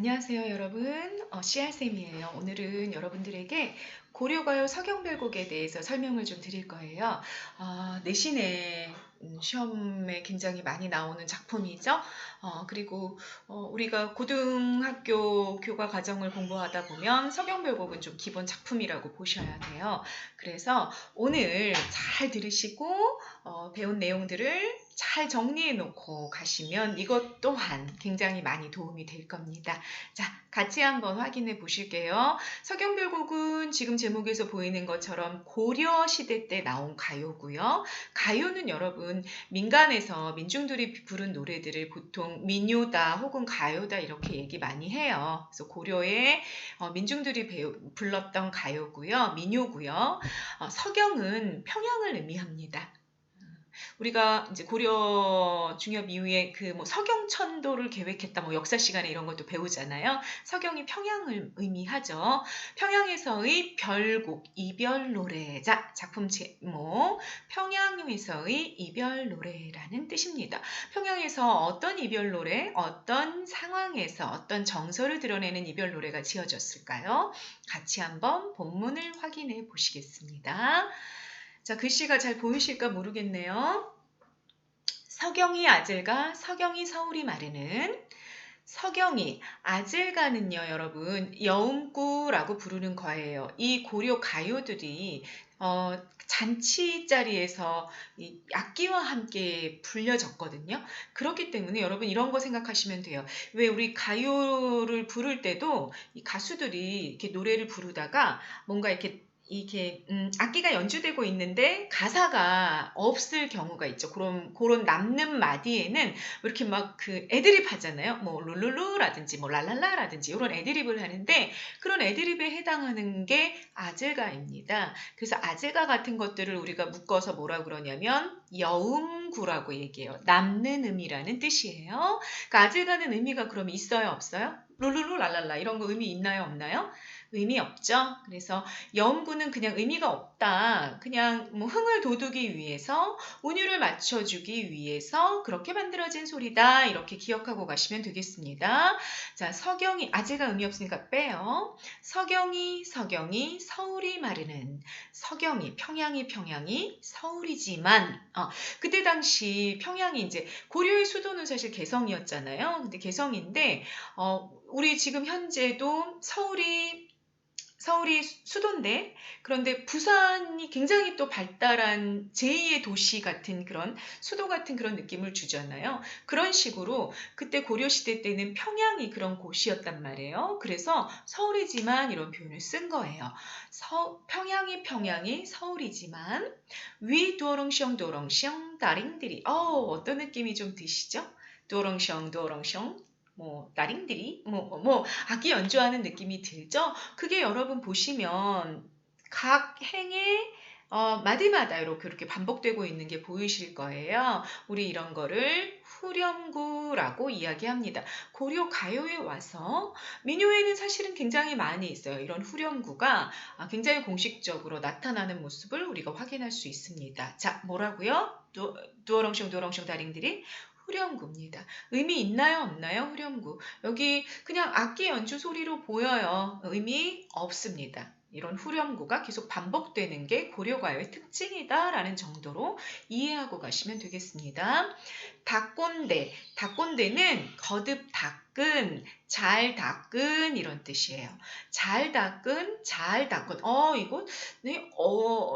안녕하세요, 여러분. CR쌤이에요. 오늘은 여러분들에게 고려가요 서경별곡에 대해서 설명을 좀 드릴 거예요. 내신에 시험에 굉장히 많이 나오는 작품이죠. 그리고 우리가 고등학교 교과 과정을 공부하다 보면 서경별곡은 좀 기본 작품이라고 보셔야 돼요. 그래서 오늘 잘 들으시고 배운 내용들을 잘 정리해 놓고 가시면 이것 또한 굉장히 많이 도움이 될 겁니다. 자, 같이 한번 확인해 보실게요. 서경별곡은 지금 제목에서 보이는 것처럼 고려 시대 때 나온 가요고요. 가요는 여러분 민간에서 민중들이 부른 노래들을 보통 민요다 혹은 가요다 이렇게 얘기 많이 해요. 그래서 고려의 민중들이 불렀던 가요고요. 민요고요. 서경은 평양을 의미합니다. 우리가 이제 고려 중엽 이후에 그 뭐 서경천도를 계획했다 뭐 역사 시간에 이런 것도 배우잖아요. 서경이 평양을 의미하죠. 평양에서의 별곡 이별 노래. 자, 작품 제목 평양에서의 이별 노래라는 뜻입니다. 평양에서 어떤 이별 노래, 어떤 상황에서 어떤 정서를 드러내는 이별 노래가 지어졌을까요? 같이 한번 본문을 확인해 보시겠습니다. 자, 글씨가 잘 보이실까 모르겠네요. 서경이 아질가 서경이 서울이 마르는 서경이 아질가는요 여러분 여음구라고 부르는 거예요. 이 고려 가요들이 잔치 자리에서 이 악기와 함께 불려졌거든요. 그렇기 때문에 여러분 이런 거 생각하시면 돼요. 왜 우리 가요를 부를 때도 이 가수들이 이렇게 노래를 부르다가 뭔가 이렇게 악기가 연주되고 있는데 가사가 없을 경우가 있죠. 그런 남는 마디에는 이렇게 막 그 애드립 하잖아요. 뭐 룰루루라든지 뭐 랄랄라라든지 이런 애드립을 하는데 그런 애드립에 해당하는 게 아재가입니다. 그래서 아재가 같은 것들을 우리가 묶어서 뭐라 그러냐면 여음구라고 얘기해요. 남는 음이라는 뜻이에요. 그러니까 아재가는 의미가 그럼 있어요, 없어요? 룰루루 랄랄라 이런 거 의미 있나요, 없나요? 의미 없죠. 그래서 여음구는 그냥 의미가 없다. 그냥 뭐 흥을 돋우기 위해서 운율을 맞춰주기 위해서 그렇게 만들어진 소리다. 이렇게 기억하고 가시면 되겠습니다. 자, 서경이 아재가 의미 없으니까 빼요. 서경이 서울이 마르는 서경이 평양이 서울이지만 그때 당시 평양이 이제 고려의 수도는 사실 개성이었잖아요. 근데 개성인데 우리 지금 현재도 서울이 수도인데 그런데 부산이 굉장히 또 발달한 제2의 도시 같은 그런 수도 같은 그런 느낌을 주잖아요. 그런 식으로 그때 고려시대 때는 평양이 그런 곳이었단 말이에요. 그래서 서울이지만 이런 표현을 쓴 거예요. 평양이 서울이지만 위 도렁숑 다링들이 어떤 느낌이 좀 드시죠? 도렁숑 뭐 나링들이 뭐 악기 연주하는 느낌이 들죠? 그게 여러분 보시면 각 행의 마디마다 이렇게 반복되고 있는 게 보이실 거예요. 우리 이런 거를 후렴구라고 이야기합니다. 고려 가요에 와서 민요에는 사실은 굉장히 많이 있어요. 이런 후렴구가 굉장히 공식적으로 나타나는 모습을 우리가 확인할 수 있습니다. 자, 뭐라고요? 두어렁숑 다링들이 후렴구입니다. 의미 있나요? 없나요? 후렴구. 여기 그냥 악기 연주 소리로 보여요. 의미 없습니다. 이런 후렴구가 계속 반복되는 게 고려가요의 특징이다라는 정도로 이해하고 가시면 되겠습니다. 닦곤대는 거듭 닦은, 잘 닦은 이런 뜻이에요. 잘 닦은. 이거 네,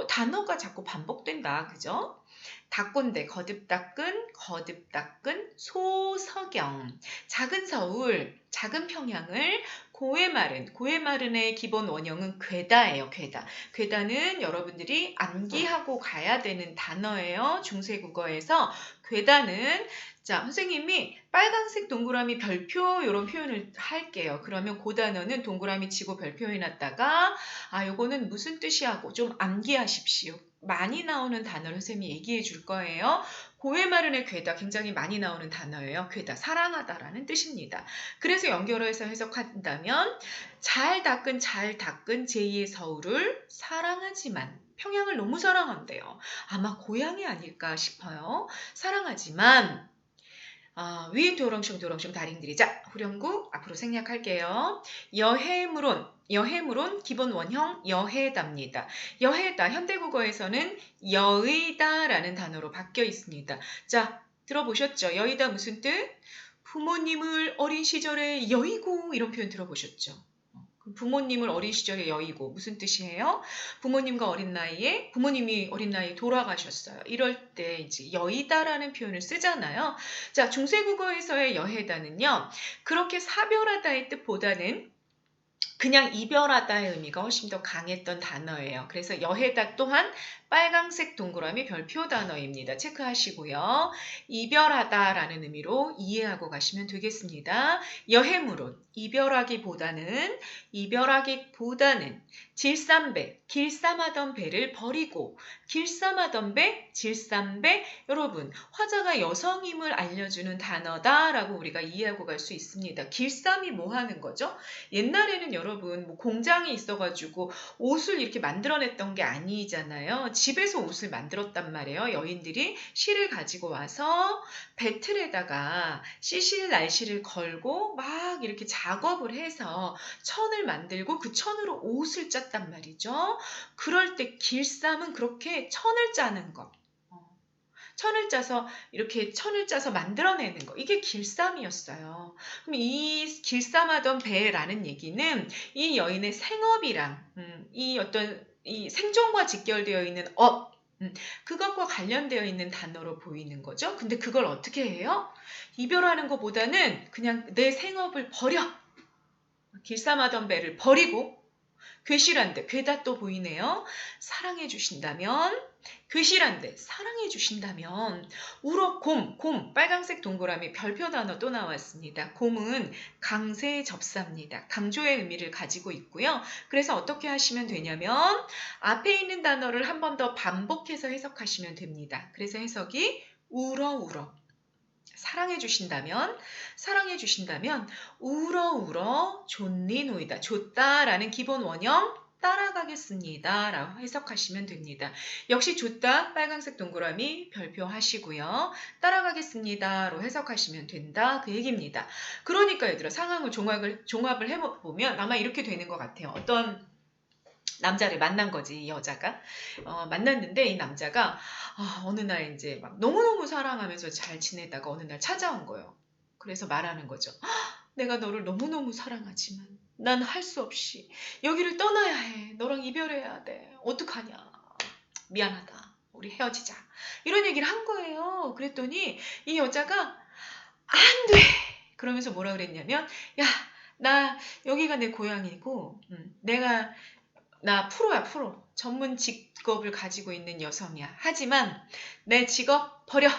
단어가 자꾸 반복된다. 그죠? 닦곤대, 거듭 닦은, 소서경, 작은 서울, 작은 평양을 고해마른의 기본 원형은 괴다예요. 괴다는 여러분들이 암기하고 가야 되는 단어예요. 중세국어에서 괴다는 자, 선생님이 빨간색 동그라미 별표 이런 표현을 할게요. 그러면 그 단어는 동그라미 치고 별표 해놨다가 요거는 무슨 뜻이하고 좀 암기하십시오. 많이 나오는 단어를 선생님이 얘기해 줄 거예요. 고해마른의 괴다 굉장히 많이 나오는 단어예요. 괴다 사랑하다라는 뜻입니다. 그래서 연결해서 해석한다면 잘 닦은 제2의 서울을 사랑하지만 평양을 너무 사랑한대요. 아마 고향이 아닐까 싶어요. 사랑하지만 위에 도렁숑 다링들이. 자, 후렴구 앞으로 생략할게요. 여해물온 기본 원형 여해답니다. 여해다 현대국어에서는 여의다라는 단어로 바뀌어 있습니다. 자, 들어보셨죠? 여의다 무슨 뜻? 부모님을 어린 시절에 여의고 이런 표현 들어보셨죠? 부모님을 어린 시절에 여의고 무슨 뜻이에요? 부모님이 어린 나이에 돌아가셨어요. 이럴 때 이제 여의다라는 표현을 쓰잖아요. 자, 중세국어에서의 여해다는요. 그렇게 사별하다의 뜻보다는 그냥 이별하다의 의미가 훨씬 더 강했던 단어예요. 그래서 여해다 또한 빨강색 동그라미 별표 단어입니다. 체크하시고요. 이별하다라는 의미로 이해하고 가시면 되겠습니다. 여해물온 이별하기보다는 질삼배 길쌈하던 배를 버리고 길쌈하던 배 질삼배. 여러분, 화자가 여성임을 알려주는 단어다라고 우리가 이해하고 갈 수 있습니다. 길쌈이 뭐 하는 거죠? 옛날에는 여러분 뭐 공장이 있어가지고 옷을 이렇게 만들어냈던 게 아니잖아요. 집에서 옷을 만들었단 말이에요. 여인들이 실을 가지고 와서 배틀에다가 시실 날실을 걸고 막 이렇게 작업을 해서 천을 만들고 그 천으로 옷을 짰단 말이죠. 그럴 때 길쌈은 그렇게 천을 짜는 거. 천을 짜서 만들어내는 거. 이게 길쌈이었어요. 그럼 이 길쌈하던 배라는 얘기는 이 여인의 생업이랑 이 생존과 직결되어 있는 그것과 관련되어 있는 단어로 보이는 거죠. 근데 그걸 어떻게 해요? 이별하는 것보다는 그냥 내 생업을 버려. 길쌈하던 배를 버리고 괴실한데, 괴다 또 보이네요. 사랑해 주신다면, 괴실한데 사랑해 주신다면, 우러 곰, 빨간색 동그라미 별표 단어 또 나왔습니다. 곰은 강세 접사입니다. 강조의 의미를 가지고 있고요. 그래서 어떻게 하시면 되냐면 앞에 있는 단어를 한 번 더 반복해서 해석하시면 됩니다. 그래서 해석이 우러 사랑해 주신다면 우러 존니노이다. 줬다라는 기본 원형 따라가겠습니다 라고 해석하시면 됩니다. 역시 줬다 빨간색 동그라미 별표 하시고요. 따라가겠습니다로 해석하시면 된다 그 얘기입니다. 그러니까 얘들아, 상황을 종합을 해보면 아마 이렇게 되는 것 같아요. 어떤 남자를 만난 거지, 이 여자가. 만났는데 이 남자가 어느 날 이제 막 너무너무 사랑하면서 잘 지내다가 어느 날 찾아온 거예요. 그래서 말하는 거죠. 내가 너를 너무너무 사랑하지만 난 할 수 없이 여기를 떠나야 해. 너랑 이별해야 돼. 어떡하냐. 미안하다. 우리 헤어지자. 이런 얘기를 한 거예요. 그랬더니 이 여자가 안 돼. 그러면서 뭐라 그랬냐면, 야, 나 여기가 내 고향이고 나 프로. 전문 직업을 가지고 있는 여성이야. 하지만 내 직업 버려.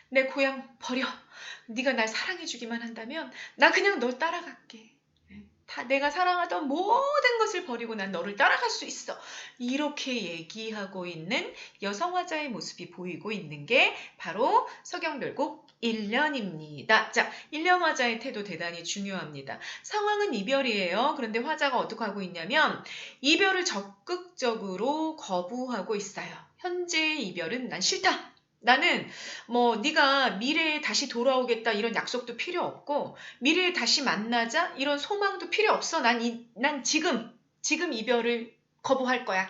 내 고향 버려. 네가 날 사랑해주기만 한다면 나 그냥 널 따라갈게. 다 내가 사랑하던 모든 것을 버리고 난 너를 따라갈 수 있어. 이렇게 얘기하고 있는 여성 화자의 모습이 보이고 있는 게 바로 서경별곡 1년입니다. 자, 1년 화자의 태도 대단히 중요합니다. 상황은 이별이에요. 그런데 화자가 어떻게 하고 있냐면 이별을 적극적으로 거부하고 있어요. 현재의 이별은 난 싫다. 나는 네가 미래에 다시 돌아오겠다 이런 약속도 필요 없고 미래에 다시 만나자 이런 소망도 필요 없어. 난 지금 이별을 거부할 거야.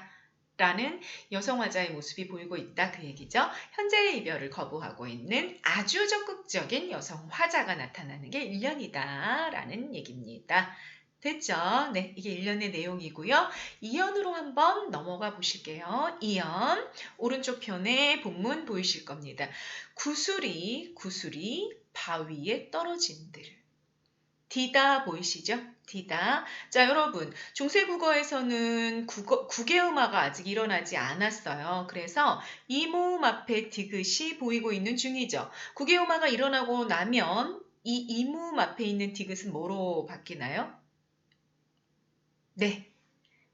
라는 여성 화자의 모습이 보이고 있다 그 얘기죠. 현재의 이별을 거부하고 있는 아주 적극적인 여성 화자가 나타나는 게 1년이다 라는 얘기입니다. 됐죠? 네, 이게 1년의 내용이고요. 2연으로 한번 넘어가 보실게요. 2연, 오른쪽 편에 본문 보이실 겁니다. 구슬이 바위에 떨어진들. 디다 보이시죠? 디다. 자, 여러분, 중세국어에서는 국외음화가 아직 일어나지 않았어요. 그래서 이 모음 앞에 디귿이 보이고 있는 중이죠. 국외음화가 일어나고 나면 이 이모음 앞에 있는 디귿은 뭐로 바뀌나요? 네,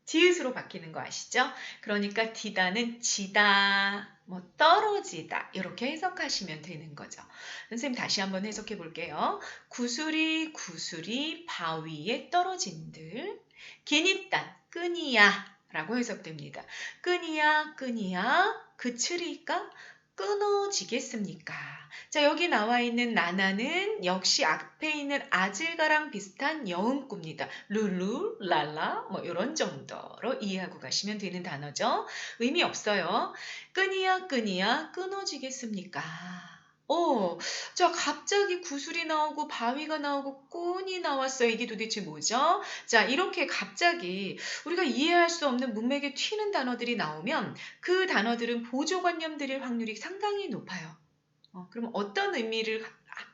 디귿으로 바뀌는 거 아시죠? 그러니까 디다는 지다, 떨어지다 이렇게 해석하시면 되는 거죠. 선생님 다시 한번 해석해 볼게요. 구슬이 바위에 떨어진들. 기니딴 끈이야 라고 해석됩니다. 끈이야 그칠이까 끊어지겠습니까? 자, 여기 나와 있는 나나는 역시 앞에 있는 아질가랑 비슷한 여음구입니다. 룰루, 랄라 뭐 이런 정도로 이해하고 가시면 되는 단어죠. 의미 없어요. 끈이야 끈이야 끊어지겠습니까? 오, 자, 갑자기 구슬이 나오고 바위가 나오고 끈이 나왔어요. 이게 도대체 뭐죠? 자, 이렇게 갑자기 우리가 이해할 수 없는 문맥에 튀는 단어들이 나오면 그 단어들은 보조관념들일 확률이 상당히 높아요. 그럼 어떤 의미를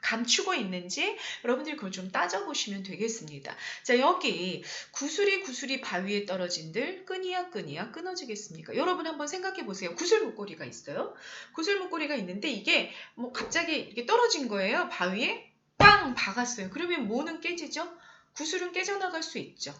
감추고 있는지 여러분들이 그걸 좀 따져보시면 되겠습니다. 자, 여기 구슬이 바위에 떨어진들 끈이야 끈이야 끊어지겠습니까? 여러분 한번 생각해 보세요. 구슬 목걸이가 있어요. 구슬 목걸이가 있는데 이게 뭐 갑자기 이렇게 떨어진 거예요. 바위에 빵 박았어요. 그러면 뭐는 깨지죠? 구슬은 깨져나갈 수 있죠.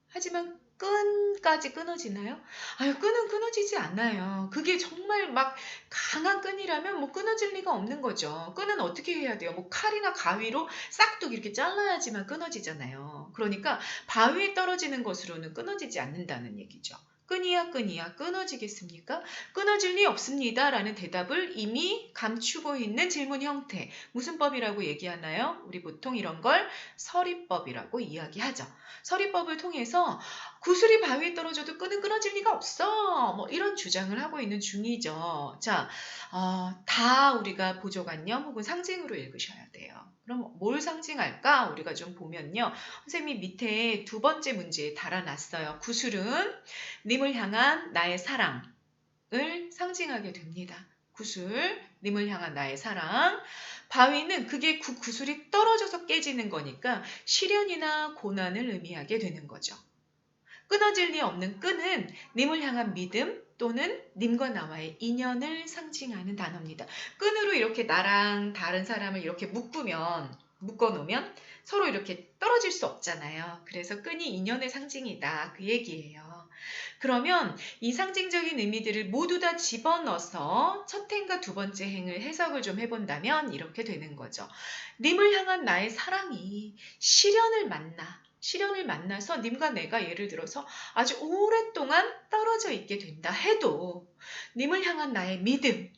하지만 끈까지 끊어지나요? 아유, 끈은 끊어지지 않아요. 그게 정말 막 강한 끈이라면 뭐 끊어질 리가 없는 거죠. 끈은 어떻게 해야 돼요? 뭐 칼이나 가위로 싹둑 이렇게 잘라야지만 끊어지잖아요. 그러니까 바위에 떨어지는 것으로는 끊어지지 않는다는 얘기죠. 끈이야 끈이야 끊어지겠습니까? 끊어질 리 없습니다. 라는 대답을 이미 감추고 있는 질문 형태. 무슨 법이라고 얘기하나요? 우리 보통 이런 걸 서리법이라고 이야기하죠. 서리법을 통해서 구슬이 바위에 떨어져도 끈은 끊어질 리가 없어. 뭐 이런 주장을 하고 있는 중이죠. 자, 다 우리가 보조관념 혹은 상징으로 읽으셔야 돼요. 그럼 뭘 상징할까? 우리가 좀 보면요. 선생님이 밑에 두 번째 문제에 달아놨어요. 구슬은 님을 향한 나의 사랑을 상징하게 됩니다. 구슬, 님을 향한 나의 사랑. 바위는 그게 구슬이 떨어져서 깨지는 거니까 시련이나 고난을 의미하게 되는 거죠. 끊어질 리 없는 끈은 님을 향한 믿음 또는 님과 나와의 인연을 상징하는 단어입니다. 끈으로 이렇게 나랑 다른 사람을 이렇게 묶어놓으면 서로 이렇게 떨어질 수 없잖아요. 그래서 끈이 인연의 상징이다. 그 얘기예요. 그러면 이 상징적인 의미들을 모두 다 집어넣어서 첫 행과 두 번째 행을 해석을 좀 해본다면 이렇게 되는 거죠. 님을 향한 나의 사랑이 시련을 만나서 님과 내가 예를 들어서 아주 오랫동안 떨어져 있게 된다 해도 님을 향한 나의 믿음,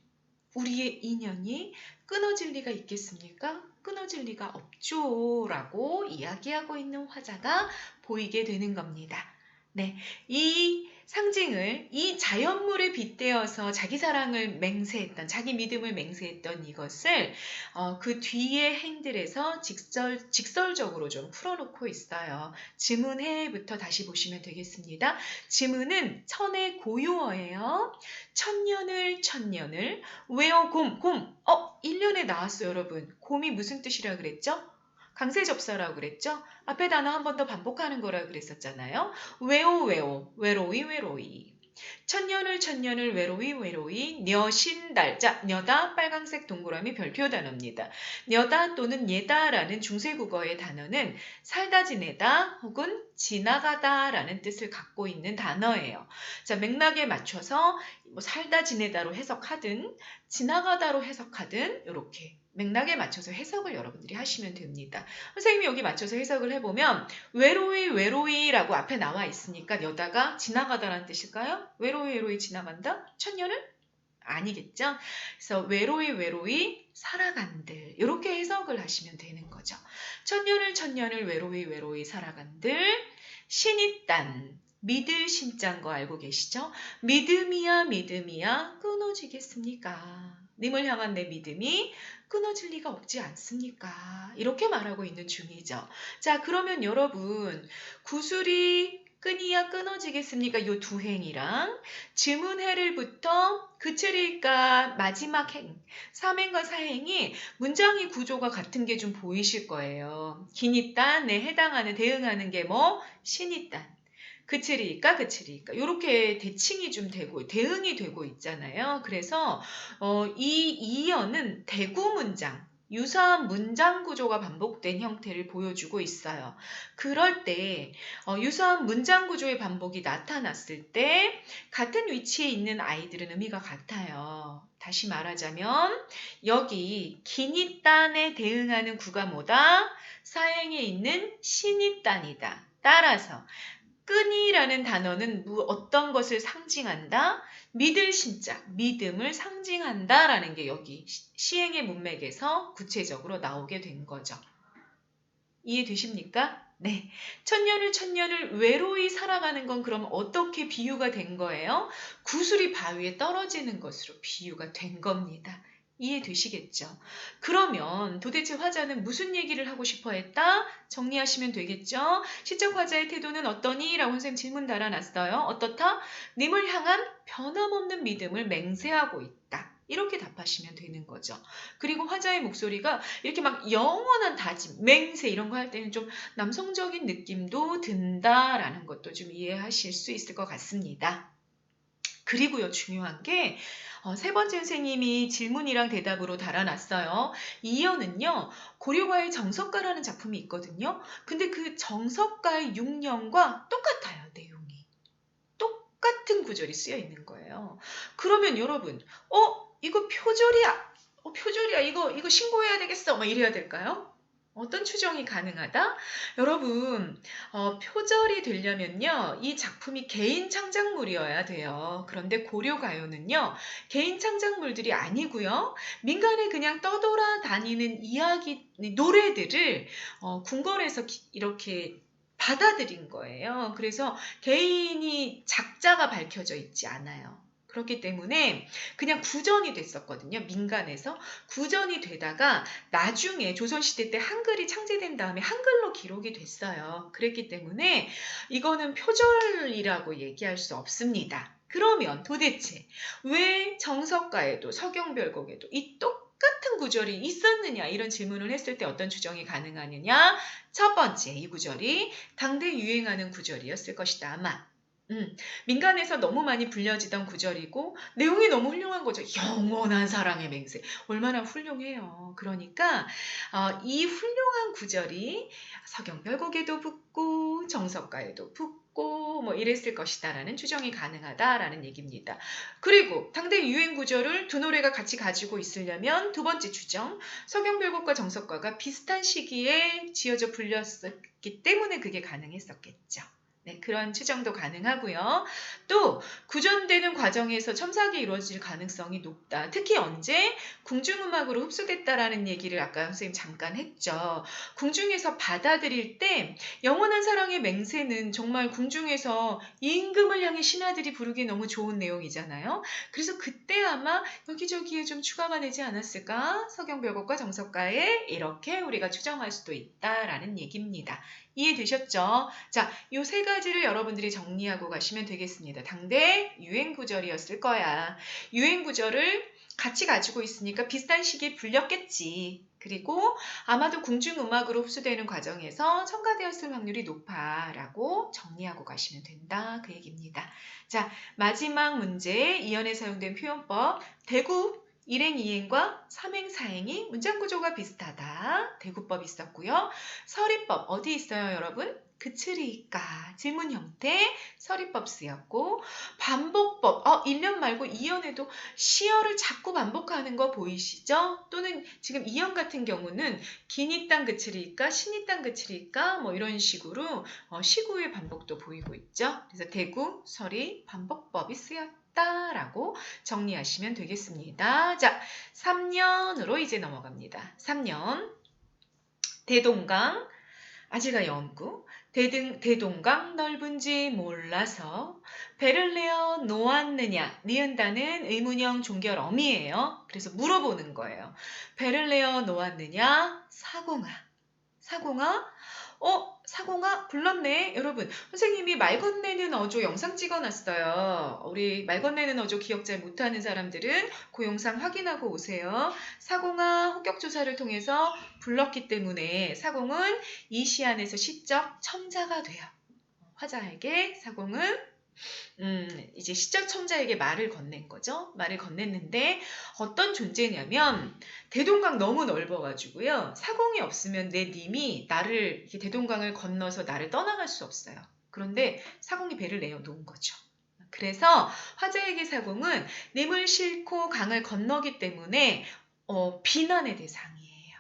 우리의 인연이 끊어질 리가 있겠습니까? 끊어질 리가 없죠. 라고 이야기하고 있는 화자가 보이게 되는 겁니다. 네, 이 상징을 이 자연물에 빗대어서 자기 사랑을 맹세했던, 자기 믿음을 맹세했던 이것을 그 뒤의 행들에서 직설적으로 좀 풀어놓고 있어요. 지문해부터 다시 보시면 되겠습니다. 지문은 천의 고유어예요. 천년을 외어 곰. 1년에 나왔어요, 여러분. 곰이 무슨 뜻이라 그랬죠? 강세접사라고 그랬죠? 앞에 단어 한 번 더 반복하는 거라 그랬었잖아요. 외로이. 천년을 외로이 녀신달. 자, 녀다 빨간색 동그라미 별표 단어입니다. 녀다 또는 예다라는 중세국어의 단어는 살다 지내다 혹은 지나가다라는 뜻을 갖고 있는 단어예요. 자, 맥락에 맞춰서 뭐 살다 지내다로 해석하든 지나가다로 해석하든 이렇게 맥락에 맞춰서 해석을 여러분들이 하시면 됩니다. 선생님이 여기 맞춰서 해석을 해보면 외로이라고 앞에 나와 있으니까 여다가 지나가다라는 뜻일까요? 외로이 지나간다? 천년을? 아니겠죠? 그래서 외로이 살아간들 이렇게 해석을 하시면 되는 거죠. 천년을 외로이 살아간들 신이 딴 믿을 신자인 거 알고 계시죠? 믿음이야 끊어지겠습니까? 님을 향한 내 믿음이 끊어질 리가 없지 않습니까? 이렇게 말하고 있는 중이죠. 자, 그러면 여러분 구슬이 끈이야 끊어지겠습니까? 요 두 행이랑 지문해를부터 그칠일까 마지막 행 3행과 4행이 문장의 구조가 같은 게 좀 보이실 거예요. 기니딴에 해당하는 대응하는 게 뭐? 신이딴. 그칠일까 이렇게 대칭이 좀 되고 대응이 되고 있잖아요. 그래서 이 이어는 대구 문장 유사한 문장 구조가 반복된 형태를 보여주고 있어요. 그럴 때 유사한 문장 구조의 반복이 나타났을 때 같은 위치에 있는 아이들은 의미가 같아요. 다시 말하자면 여기 기니딴에 대응하는 구가 뭐다? 사행에 있는 신이딴이다. 따라서 끈이라는 단어는 어떤 것을 상징한다? 믿을 신자, 믿음을 상징한다라는 게 여기 시행의 문맥에서 구체적으로 나오게 된 거죠. 이해되십니까? 네. 천년을 외로이 살아가는 건 그럼 어떻게 비유가 된 거예요? 구슬이 바위에 떨어지는 것으로 비유가 된 겁니다. 이해되시겠죠? 그러면 도대체 화자는 무슨 얘기를 하고 싶어 했다? 정리하시면 되겠죠? 시적 화자의 태도는 어떠니? 라고 선생님 질문 달아놨어요. 어떻다? 님을 향한 변함없는 믿음을 맹세하고 있다. 이렇게 답하시면 되는 거죠. 그리고 화자의 목소리가 이렇게 막 영원한 다짐, 맹세 이런 거 할 때는 좀 남성적인 느낌도 든다라는 것도 좀 이해하실 수 있을 것 같습니다. 그리고요, 중요한 게 세 번째 선생님이 질문이랑 대답으로 달아놨어요. 이어는요, 고려가의 정석가라는 작품이 있거든요. 근데 그 정석가의 6년과 똑같아요, 내용이. 똑같은 구절이 쓰여 있는 거예요. 그러면 여러분, 이거 표절이야. 표절이야. 이거 신고해야 되겠어. 막 이래야 될까요? 어떤 추정이 가능하다? 여러분, 표절이 되려면요, 이 작품이 개인 창작물이어야 돼요. 그런데 고려가요는요, 개인 창작물들이 아니고요, 민간에 그냥 떠돌아다니는 이야기, 노래들을 궁궐에서 이렇게 받아들인 거예요. 그래서 개인이 작자가 밝혀져 있지 않아요. 그렇기 때문에 그냥 구전이 됐었거든요. 민간에서. 구전이 되다가 나중에 조선시대 때 한글이 창제된 다음에 한글로 기록이 됐어요. 그랬기 때문에 이거는 표절이라고 얘기할 수 없습니다. 그러면 도대체 왜 정석가에도 서경별곡에도 이 똑같은 구절이 있었느냐 이런 질문을 했을 때 어떤 추정이 가능하느냐. 첫 번째, 이 구절이 당대 유행하는 구절이었을 것이다 아마. 민간에서 너무 많이 불려지던 구절이고 내용이 너무 훌륭한 거죠. 영원한 사랑의 맹세. 얼마나 훌륭해요. 그러니까 이 훌륭한 구절이 서경별곡에도 붙고 정석가에도 붙고 뭐 이랬을 것이다라는 추정이 가능하다라는 얘기입니다. 그리고 당대 유행 구절을 두 노래가 같이 가지고 있으려면 두 번째 추정, 서경별곡과 정석가가 비슷한 시기에 지어져 불렸기 때문에 그게 가능했었겠죠. 네, 그런 추정도 가능하고요. 또 구전되는 과정에서 첨삭이 이루어질 가능성이 높다. 특히 언제? 궁중음악으로 흡수됐다라는 얘기를 아까 선생님 잠깐 했죠. 궁중에서 받아들일 때 영원한 사랑의 맹세는 정말 궁중에서 임금을 향해 신하들이 부르기 너무 좋은 내용이잖아요. 그래서 그때 아마 여기저기에 좀 추가가 되지 않았을까? 서경별곡과 정석가에 이렇게 우리가 추정할 수도 있다라는 얘기입니다. 이해되셨죠? 자, 요 세 가지를 여러분들이 정리하고 가시면 되겠습니다. 당대 유행 구절이었을 거야. 유행 구절을 같이 가지고 있으니까 비슷한 시기에 불렸겠지. 그리고 아마도 궁중음악으로 흡수되는 과정에서 첨가되었을 확률이 높아라고 정리하고 가시면 된다. 그 얘기입니다. 자, 마지막 문제, 이연에 사용된 표현법. 대구 일행 이행과 삼행 사행이 문장 구조가 비슷하다. 대구법 있었고요. 서리법 어디 있어요, 여러분? 그치리까 질문 형태 서리법 쓰였고 반복법 1년 말고 2연에도 시어를 자꾸 반복하는 거 보이시죠? 또는 지금 2연 같은 경우는 긴이 땅 그치리까 신이 땅 그치리까 뭐 이런 식으로 시구의 반복도 보이고 있죠. 그래서 대구 서리 반복법이 쓰였다라고 정리하시면 되겠습니다. 자, 3년으로 이제 넘어갑니다. 3년 대동강 아지가 연구 대동강 넓은지 몰라서 배를 내어 놓았느냐 니은다는 의문형 종결 어미예요. 그래서 물어보는 거예요. 배를 내어 놓았느냐 사공아 사공아 불렀네. 여러분 선생님이 말 건네는 어조 영상 찍어놨어요. 우리 말 건네는 어조 기억 잘 못하는 사람들은 그 영상 확인하고 오세요. 사공아 호격조사를 통해서 불렀기 때문에 사공은 이 시안에서 시적 첨자가 돼요. 화자에게 사공은 이제 시적 첨자에게 말을 건넨 거죠. 말을 건넸는데 어떤 존재냐면 대동강 너무 넓어가지고요. 사공이 없으면 내 님이 나를 이렇게 대동강을 건너서 나를 떠나갈 수 없어요. 그런데 사공이 배를 내어 놓은 거죠. 그래서 화자에게 사공은 님을 싣고 강을 건너기 때문에 비난의 대상이에요.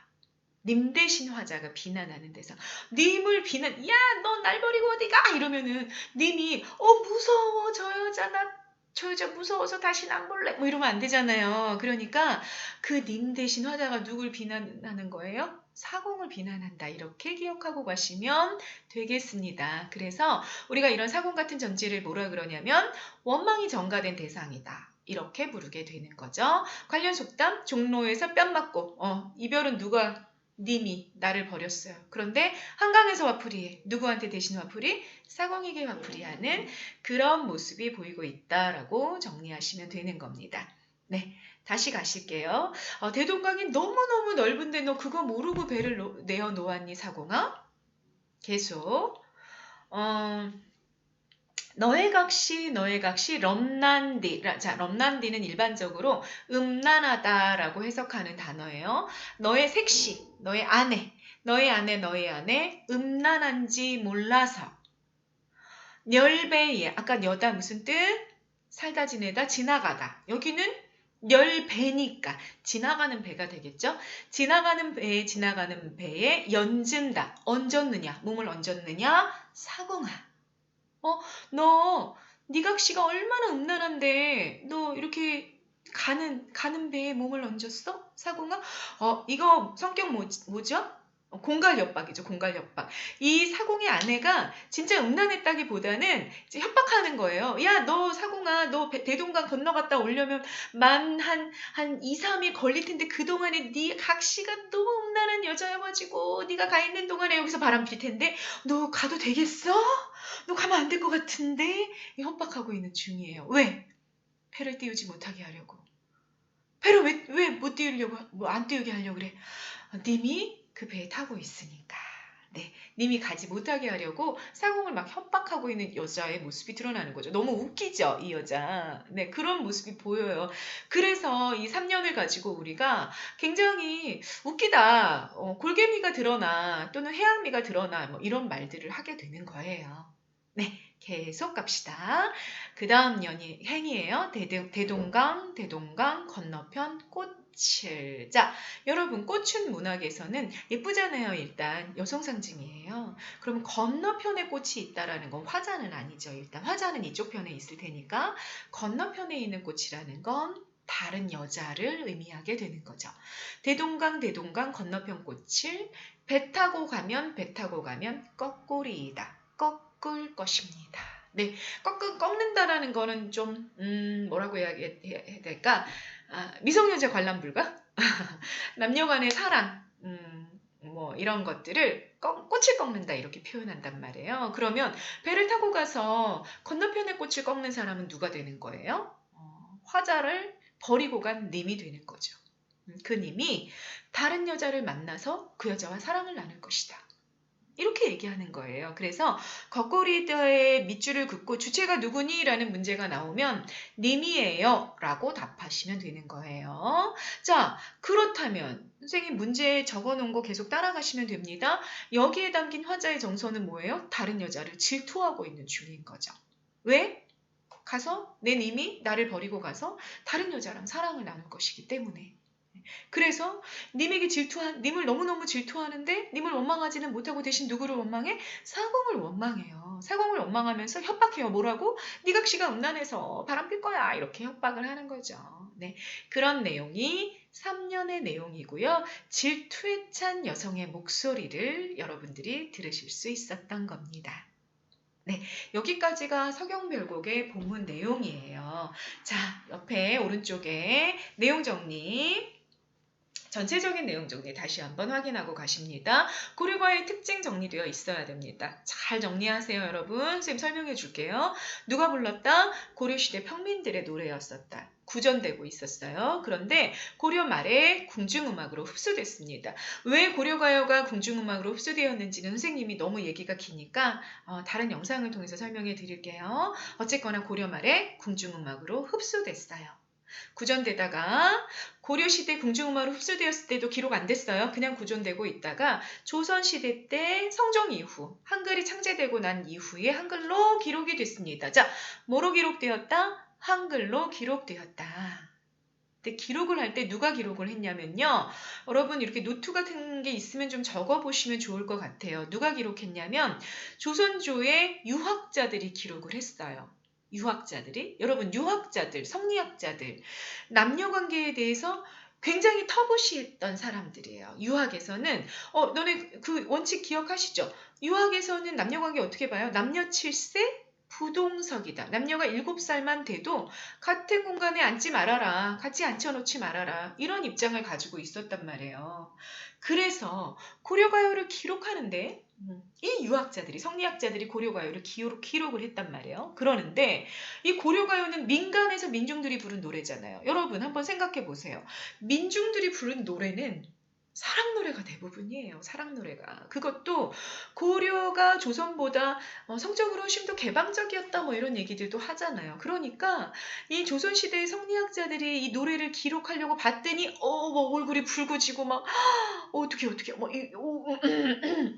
님 대신 화자가 비난하는 데서 님을 야, 너 날 버리고 어디 가? 이러면은 님이 무서워. 저 여자 무서워서 다시는 안 볼래. 뭐 이러면 안 되잖아요. 그러니까 그 님 대신 화자가 누굴 비난하는 거예요? 사공을 비난한다. 이렇게 기억하고 가시면 되겠습니다. 그래서 우리가 이런 사공 같은 전제를 뭐라 그러냐면 원망이 전가된 대상이다. 이렇게 부르게 되는 거죠. 관련 속담 종로에서 뺨 맞고 이별은 누가 님이 나를 버렸어요. 그런데 한강에서 화풀이해. 누구한테 대신 화풀이? 사공에게 화풀이하는 그런 모습이 보이고 있다라고 정리하시면 되는 겁니다. 네, 다시 가실게요. 대동강이 너무너무 넓은데 너 그거 모르고 배를 내어 놓았니 사공아? 계속 너의 각시 럼난디. 자, 럼난디는 일반적으로 음란하다라고 해석하는 단어예요. 너의 색시, 너의 아내 음란한지 몰라서 멸배에 아까 여다 무슨 뜻? 살다 지내다 지나가다. 여기는 멸배니까 지나가는 배가 되겠죠? 지나가는 배에 연진다. 얹었느냐? 몸을 얹었느냐? 사공아. 너 니각시가 얼마나 음란한데 너 이렇게 가는 배에 몸을 얹었어? 사공아? 이거 성격 뭐죠? 공갈협박이죠. 공갈협박. 이 사공의 아내가 진짜 음란했다기보다는 이제 협박하는 거예요. 야, 너 사공아, 너 대동강 건너갔다 오려면 한 2, 3일 걸릴 텐데 그동안에 네 각시가 너무 음란한 여자여가지고 네가 가 있는 동안에 여기서 바람 필 텐데 너 가도 되겠어? 너 가면 안 될 것 같은데? 협박하고 있는 중이에요. 왜? 배를 띄우지 못하게 하려고. 배를 왜 못 띄우려고, 안 띄우게 하려고 그래? 님이 그 배에 타고 있으니까. 네, 님이 가지 못하게 하려고 사공을 막 협박하고 있는 여자의 모습이 드러나는 거죠. 너무 웃기죠, 이 여자. 네, 그런 모습이 보여요. 그래서 이 3년을 가지고 우리가 굉장히 웃기다, 골개미가 드러나 또는 해양미가 드러나 뭐 이런 말들을 하게 되는 거예요. 네, 계속 갑시다. 그 다음 행이에요. 대동강 건너편 꽃을. 자, 여러분 꽃은 문학에서는 예쁘잖아요. 일단 여성 상징이에요. 그럼 건너편에 꽃이 있다라는 건 화자는 아니죠. 일단 화자는 이쪽 편에 있을 테니까 건너편에 있는 꽃이라는 건 다른 여자를 의미하게 되는 거죠. 대동강 건너편 꽃을 배 타고 가면 거꾸리이다. 꺾을 것입니다. 네, 꺾는다라는 거는 좀 뭐라고 해야 될까? 미성년자 관람 불가? 남녀간의 사랑, 뭐 이런 것들을 꽃을 꺾는다 이렇게 표현한단 말이에요. 그러면 배를 타고 가서 건너편의 꽃을 꺾는 사람은 누가 되는 거예요? 화자를 버리고 간 님이 되는 거죠. 그 님이 다른 여자를 만나서 그 여자와 사랑을 나눌 것이다. 이렇게 얘기하는 거예요. 그래서 거꾸리더의 밑줄을 긋고 주체가 누구니? 라는 문제가 나오면 님이에요 라고 답하시면 되는 거예요. 자, 그렇다면 선생님 문제에 적어놓은 거 계속 따라가시면 됩니다. 여기에 담긴 화자의 정서는 뭐예요? 다른 여자를 질투하고 있는 중인 거죠. 왜? 가서 내 님이 나를 버리고 가서 다른 여자랑 사랑을 나눌 것이기 때문에. 그래서 님을 너무너무 질투하는데 님을 원망하지는 못하고 대신 누구를 원망해? 사공을 원망해요. 사공을 원망하면서 협박해요. 뭐라고? 니각시가 음란해서 바람필 거야. 이렇게 협박을 하는 거죠. 네, 그런 내용이 3년의 내용이고요. 질투에 찬 여성의 목소리를 여러분들이 들으실 수 있었던 겁니다. 네, 여기까지가 서경별곡의 본문 내용이에요. 자, 옆에 오른쪽에 내용 정리. 전체적인 내용 정리 다시 한번 확인하고 가십니다. 고려과의 특징 정리되어 있어야 됩니다. 잘 정리하세요, 여러분. 선생님 설명해 줄게요. 누가 불렀다? 고려시대 평민들의 노래였었다. 구전되고 있었어요. 그런데 고려 말에 궁중음악으로 흡수됐습니다. 왜 고려가요가 궁중음악으로 흡수되었는지는 선생님이 너무 얘기가 기니까 다른 영상을 통해서 설명해 드릴게요. 어쨌거나 고려 말에 궁중음악으로 흡수됐어요. 구전되다가 고려시대 궁중음악으로 흡수되었을 때도 기록 안 됐어요. 그냥 구전되고 있다가 조선시대 때 성종 이후 한글이 창제되고 난 이후에 한글로 기록이 됐습니다. 자, 뭐로 기록되었다? 한글로 기록되었다. 근데 기록을 할 때 누가 기록을 했냐면요. 여러분 이렇게 노트 같은 게 있으면 좀 적어보시면 좋을 것 같아요. 누가 기록했냐면 조선조의 유학자들이 기록을 했어요. 유학자들이. 여러분 유학자들, 성리학자들, 남녀관계에 대해서 굉장히 터부시했던 사람들이에요. 유학에서는 너네 그 원칙 기억하시죠? 유학에서는 남녀관계 어떻게 봐요? 남녀 7세 부동석이다. 남녀가 7살만 돼도 같은 공간에 앉지 말아라. 같이 앉혀놓지 말아라. 이런 입장을 가지고 있었단 말이에요. 그래서 고려가요를 기록하는데 이 유학자들이, 성리학자들이 고려가요를 기록을 했단 말이에요. 그러는데 이 고려가요는 민간에서 민중들이 부른 노래잖아요. 여러분 한번 생각해 보세요. 민중들이 부른 노래는 사랑 노래가 대부분이에요. 사랑 노래가. 그것도 고려가 조선보다 성적으로 훨씬 더 개방적이었다 뭐 이런 얘기들도 하잖아요. 그러니까 이 조선시대의 성리학자들이 이 노래를 기록하려고 봤더니 뭐 얼굴이 붉어지고 막 어떻게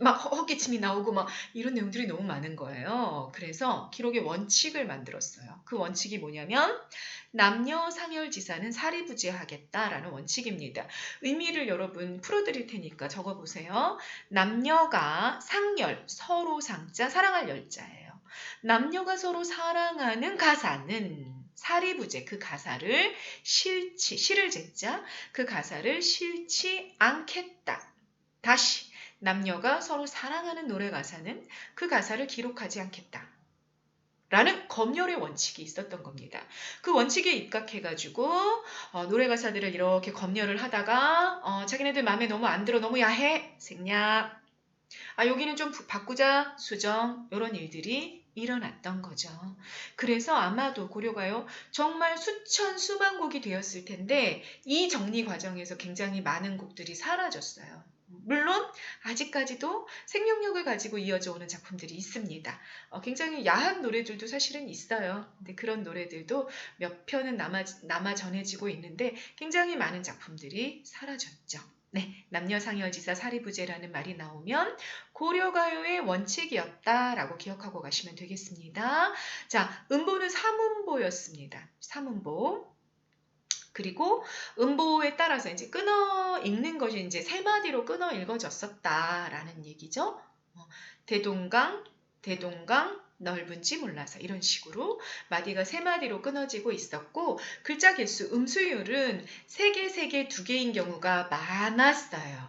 막 헛기침이 나오고 막 이런 내용들이 너무 많은 거예요. 그래서 기록의 원칙을 만들었어요. 그 원칙이 뭐냐면 남녀 상열지사는 사리부재하겠다라는 원칙입니다. 의미를 여러분 풀어드릴 테니까 적어보세요. 남녀가 상열, 서로 상자, 사랑할 열자예요. 남녀가 서로 사랑하는 가사는 사리부재, 그 가사를 시를 제자, 그 가사를 싫지 않겠다. 다시 남녀가 서로 사랑하는 노래 가사는 그 가사를 기록하지 않겠다. 라는 검열의 원칙이 있었던 겁니다. 그 원칙에 입각해가지고 노래 가사들을 이렇게 검열을 하다가 자기네들 마음에 너무 안 들어, 너무 야해, 생략. 여기는 좀 바꾸자, 수정, 이런 일들이 일어났던 거죠. 그래서 아마도 고려가요 정말 수만 곡이 되었을 텐데 이 정리 과정에서 굉장히 많은 곡들이 사라졌어요. 물론 아직까지도 생명력을 가지고 이어져 오는 작품들이 있습니다. 굉장히 야한 노래들도 사실은 있어요. 근데 그런 노래들도 몇 편은 남아 전해지고 있는데 굉장히 많은 작품들이 사라졌죠. 네, 남녀상열지사 사리부재라는 말이 나오면 고려가요의 원칙이었다라고 기억하고 가시면 되겠습니다. 자, 음보는 삼음보였습니다. 삼음보. 그리고 음보에 따라서 이제 끊어 읽는 것이 이제 세 마디로 끊어 읽어졌었다라는 얘기죠. 대동강, 넓은지 몰라서 이런 식으로 마디가 세 마디로 끊어지고 있었고 글자 개수, 음수율은 3개, 2개인 경우가 많았어요.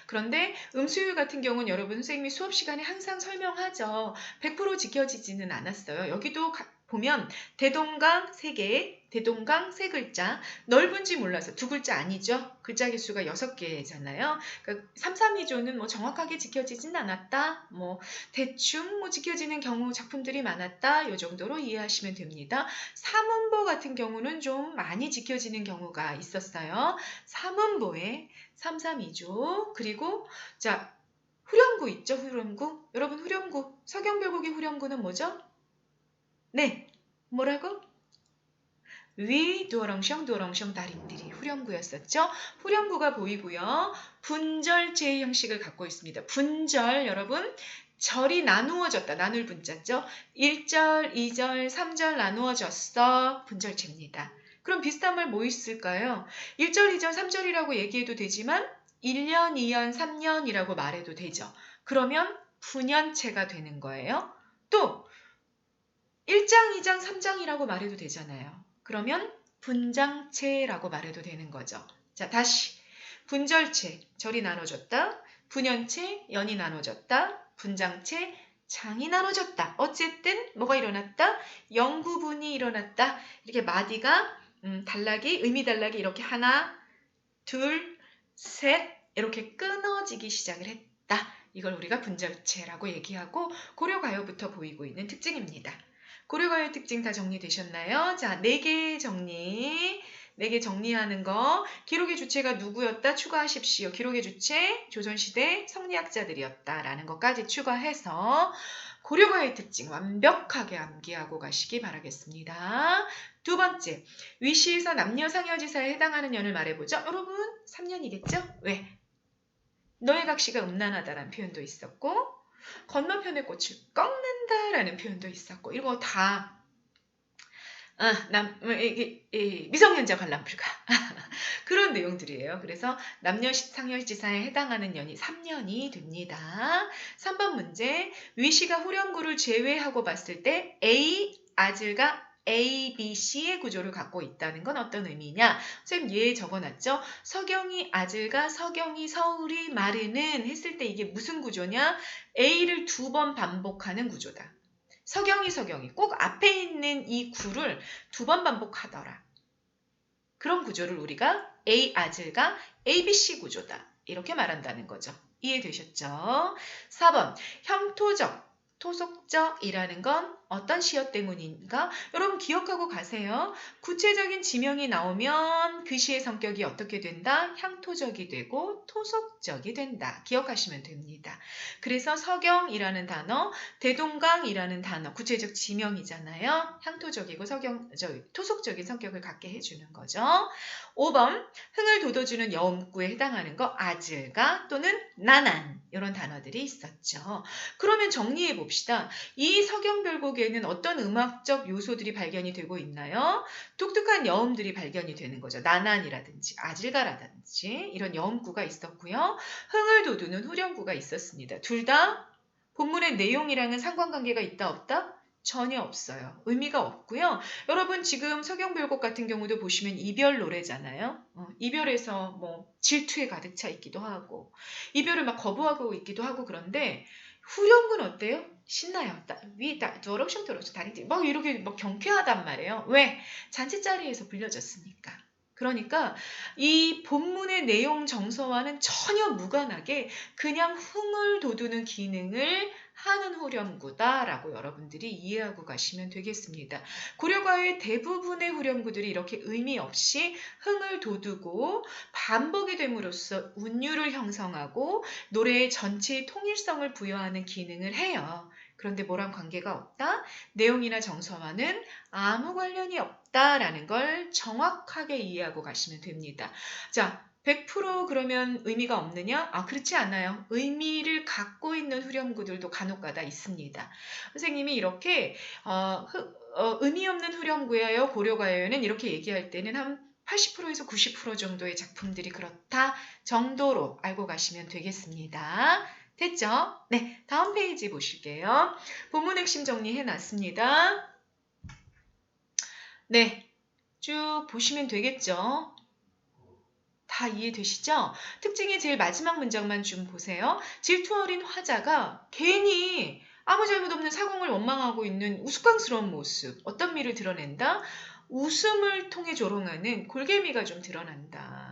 그런데 음수율 같은 경우는 여러분 선생님이 수업 시간에 항상 설명하죠. 100% 지켜지지는 않았어요. 여기도 보면 대동강 3개, 대동강 3글자, 넓은지 몰라서 2글자 아니죠. 글자 개수가 6개잖아요. 그러니까 3, 2조는 뭐 정확하게 지켜지진 않았다. 뭐 대충 뭐 지켜지는 경우 작품들이 많았다. 이 정도로 이해하시면 됩니다. 삼음보 같은 경우는 좀 많이 지켜지는 경우가 있었어요. 삼음보에 3, 2조 그리고 자 후렴구 있죠. 후렴구. 여러분 후렴구. 서경별곡의 후렴구는 뭐죠? 네. 뭐라고? 위 두어렁셩 다림들이 후렴구였었죠. 후렴구가 보이고요. 분절제 형식을 갖고 있습니다. 분절 여러분 절이 나누어졌다. 나눌 분자죠. 1절, 2절, 3절 나누어졌어. 분절체입니다. 그럼 비슷한 말 뭐 있을까요? 1절, 2절, 3절이라고 얘기해도 되지만 1년, 2년, 3년이라고 말해도 되죠. 그러면 분연체가 되는 거예요. 또 1장, 2장, 3장이라고 말해도 되잖아요. 그러면 분장체라고 말해도 되는 거죠. 자, 다시 분절체, 절이 나눠졌다. 분연체, 연이 나눠졌다. 분장체, 장이 나눠졌다. 어쨌든 뭐가 일어났다? 영구분이 일어났다. 이렇게 마디가 의미 단락이 이렇게 하나, 둘, 셋 이렇게 끊어지기 시작을 했다. 이걸 우리가 분절체라고 얘기하고 고려가요부터 보이고 있는 특징입니다. 고려가요 특징 다 정리되셨나요? 자, 4개 정리. 4개 정리하는 거. 기록의 주체가 누구였다? 추가하십시오. 기록의 주체, 조선시대 성리학자들이었다라는 것까지 추가해서 고려가의 특징 완벽하게 암기하고 가시기 바라겠습니다. 두 번째, 위시에서 남녀상여지사에 해당하는 년을 말해보죠. 여러분, 3년이겠죠? 왜? 너의 각시가 음란하다라는 표현도 있었고 건너편의 꽃을 꺾는다라는 표현도 있었고 이거 다 미성년자 관람 불가. 그런 내용들이에요. 그래서 남녀 상여지사에 해당하는 년이 3년이 됩니다. 3번 문제. 위시가 후렴구를 제외하고 봤을 때 A 아질과 A, B, C의 구조를 갖고 있다는 건 어떤 의미냐? 선생님 예 적어놨죠? 서경이 아질과 서경이 서울이 마르는 했을 때 이게 무슨 구조냐? A를 2번 반복하는 구조다. 서경이 꼭 앞에 있는 이 구를 2번 반복하더라. 그런 구조를 우리가 A 아질과 ABC 구조다. 이렇게 말한다는 거죠. 이해되셨죠? 4번 형토적, 토속적이라는 건 어떤 시어 때문인가? 여러분 기억하고 가세요. 구체적인 지명이 나오면 그 시의 성격이 어떻게 된다? 향토적이 되고 토속적이 된다. 기억하시면 됩니다. 그래서 서경이라는 단어, 대동강이라는 단어, 구체적 지명이잖아요. 향토적이고 토속적인 성격을 갖게 해주는 거죠. 5번 흥을 돋워주는 여음구에 해당하는 거 아질가 또는 나난 이런 단어들이 있었죠. 그러면 정리해 봅시다. 이 서경별곡에는 어떤 음악적 요소들이 발견이 되고 있나요? 독특한 여음들이 발견이 되는 거죠. 나난이라든지 아질가라든지 이런 여음구가 있었고요. 흥을 돋우는 후렴구가 있었습니다. 둘 다 본문의 내용이랑은 상관관계가 있다 없다? 전혀 없어요. 의미가 없고요. 여러분 지금 서경별곡 같은 경우도 보시면 이별 노래잖아요. 이별에서 뭐 질투에 가득 차 있기도 하고 이별을 막 거부하고 있기도 하고 그런데 후렴구는 어때요? 신나요. 도로쇼도로쇼 다리지 막 이렇게 막 경쾌하단 말이에요. 왜? 잔치 자리에서 불려졌으니까. 그러니까 이 본문의 내용 정서와는 전혀 무관하게 그냥 흥을 돋우는 기능을 하는 후렴구다라고 여러분들이 이해하고 가시면 되겠습니다. 고려가요의 대부분의 후렴구들이 이렇게 의미 없이 흥을 돋우고 반복이 됨으로써 운율을 형성하고 노래의 전체의 통일성을 부여하는 기능을 해요. 그런데 뭐랑 관계가 없다? 내용이나 정서와는 아무 관련이 없다라는 걸 정확하게 이해하고 가시면 됩니다. 자, 100% 그러면 의미가 없느냐? 그렇지 않아요. 의미를 갖고 있는 후렴구들도 간혹가다 있습니다. 선생님이 이렇게 의미 없는 후렴구예요, 고려가요는 이렇게 얘기할 때는 한 80%에서 90% 정도의 작품들이 그렇다 정도로 알고 가시면 되겠습니다. 됐죠? 네, 다음 페이지 보실게요. 본문 핵심 정리해 놨습니다. 네, 쭉 보시면 되겠죠? 다 이해되시죠? 특징의 제일 마지막 문장만 좀 보세요. 질투 어린 화자가 괜히 아무 잘못 없는 사공을 원망하고 있는 우스꽝스러운 모습, 어떤 미를 드러낸다? 웃음을 통해 조롱하는 골개미가 좀 드러난다.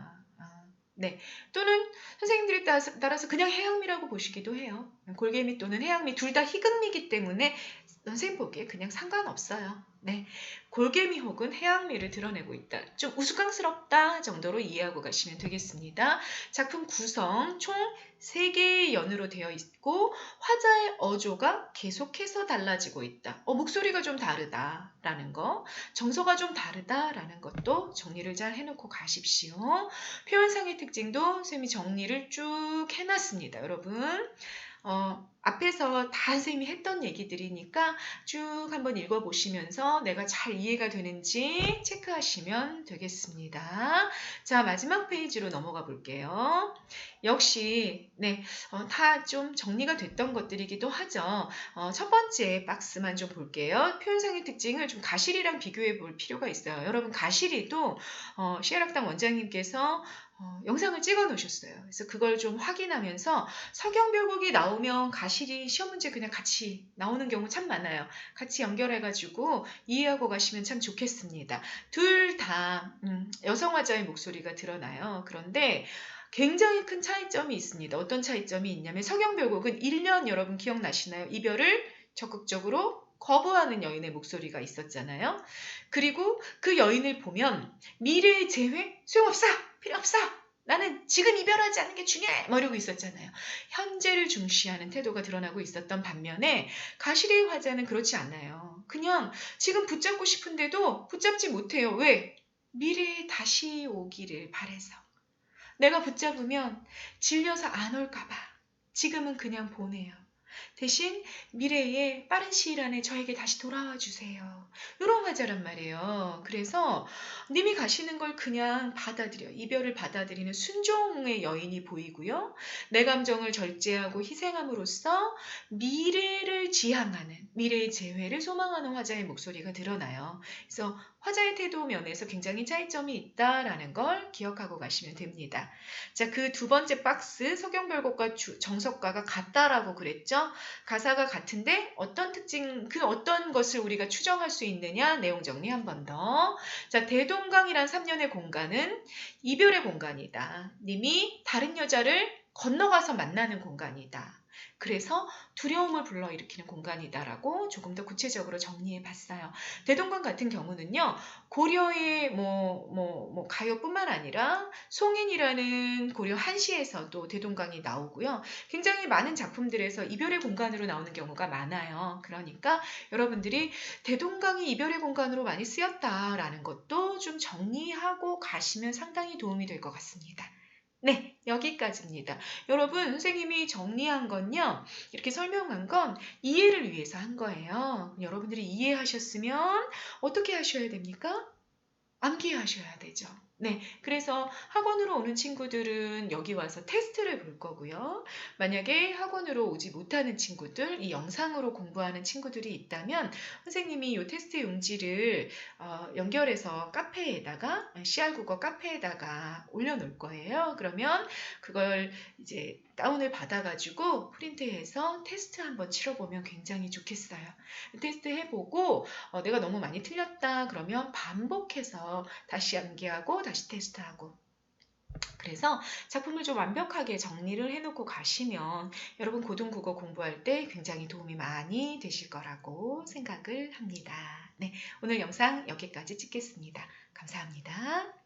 네, 또는 선생님들에 따라서 그냥 해양미라고 보시기도 해요. 골개미 또는 해양미 둘 다 희극미이기 때문에 선생님 보기에 그냥 상관없어요. 네, 골개미 혹은 해양미를 드러내고 있다. 좀 우스꽝스럽다 정도로 이해하고 가시면 되겠습니다. 작품 구성 총 3개의 연으로 되어 있고 화자의 어조가 계속해서 달라지고 있다. 목소리가 좀 다르다라는 거, 정서가 좀 다르다라는 것도 정리를 잘 해놓고 가십시오. 표현상의 특징도 선생님이 정리를 쭉 해놨습니다. 여러분. 앞에서 다 선생님이 했던 얘기들이니까 쭉 한번 읽어보시면서 내가 잘 이해가 되는지 체크하시면 되겠습니다. 자, 마지막 페이지로 넘어가 볼게요. 역시 다 좀 정리가 됐던 것들이기도 하죠. 첫 번째 박스만 좀 볼게요. 표현상의 특징을 좀 가시리랑 비교해 볼 필요가 있어요. 여러분 가시리도 시아락당 원장님께서 영상을 찍어 놓으셨어요. 그래서 그걸 좀 확인하면서 서경별곡이 나오면 가시리 시험 문제 그냥 같이 나오는 경우 참 많아요. 같이 연결해가지고 이해하고 가시면 참 좋겠습니다. 둘 다 여성 화자의 목소리가 드러나요. 그런데 굉장히 큰 차이점이 있습니다. 어떤 차이점이 있냐면 서경별곡은 1년 여러분 기억나시나요? 이별을 적극적으로 거부하는 여인의 목소리가 있었잖아요. 그리고 그 여인을 보면 미래의 재회? 소용없어! 필요 없어! 나는 지금 이별하지 않는 게 중요해! 이러고 있었잖아요. 현재를 중시하는 태도가 드러나고 있었던 반면에 가시리의 화자는 그렇지 않아요. 그냥 지금 붙잡고 싶은데도 붙잡지 못해요. 왜? 미래에 다시 오기를 바래서. 내가 붙잡으면 질려서 안 올까 봐. 지금은 그냥 보내요. 대신 미래에 빠른 시일 안에 저에게 다시 돌아와 주세요. 이런 화자란 말이에요. 그래서 님이 가시는 걸 그냥 받아들여. 이별을 받아들이는 순종의 여인이 보이고요. 내 감정을 절제하고 희생함으로써 미래를 지향하는, 미래의 재회를 소망하는 화자의 목소리가 드러나요. 그래서 화자의 태도 면에서 굉장히 차이점이 있다라는 걸 기억하고 가시면 됩니다. 자, 그 두 번째 박스, 서경별곡과 정석가가 같다라고 그랬죠? 가사가 같은데 어떤 특징, 그 어떤 것을 우리가 추정할 수 있느냐? 내용 정리 한 번 더. 자, 대동강이란 3년의 공간은 이별의 공간이다. 님이 다른 여자를 건너가서 만나는 공간이다. 그래서 두려움을 불러일으키는 공간이다라고 조금 더 구체적으로 정리해 봤어요. 대동강 같은 경우는요, 고려의 가요뿐만 아니라 송인이라는 고려 한시에서도 대동강이 나오고요. 굉장히 많은 작품들에서 이별의 공간으로 나오는 경우가 많아요. 그러니까 여러분들이 대동강이 이별의 공간으로 많이 쓰였다라는 것도 좀 정리하고 가시면 상당히 도움이 될 것 같습니다. 네, 여기까지입니다. 여러분, 선생님이 정리한 건요, 이렇게 설명한 건 이해를 위해서 한 거예요. 여러분들이 이해하셨으면 어떻게 하셔야 됩니까? 암기하셔야 되죠. 네, 그래서 학원으로 오는 친구들은 여기 와서 테스트를 볼 거고요. 만약에 학원으로 오지 못하는 친구들, 이 영상으로 공부하는 친구들이 있다면 선생님이 이 테스트 용지를 연결해서 카페에다가 CR국어 카페에다가 올려놓을 거예요. 그러면 그걸 이제 다운을 받아가지고 프린트해서 테스트 한번 치러보면 굉장히 좋겠어요. 테스트 해보고 내가 너무 많이 틀렸다 그러면 반복해서 다시 암기하고 다시 테스트하고, 그래서 작품을 좀 완벽하게 정리를 해놓고 가시면 여러분 고등국어 공부할 때 굉장히 도움이 많이 되실 거라고 생각을 합니다. 네, 오늘 영상 여기까지 찍겠습니다. 감사합니다.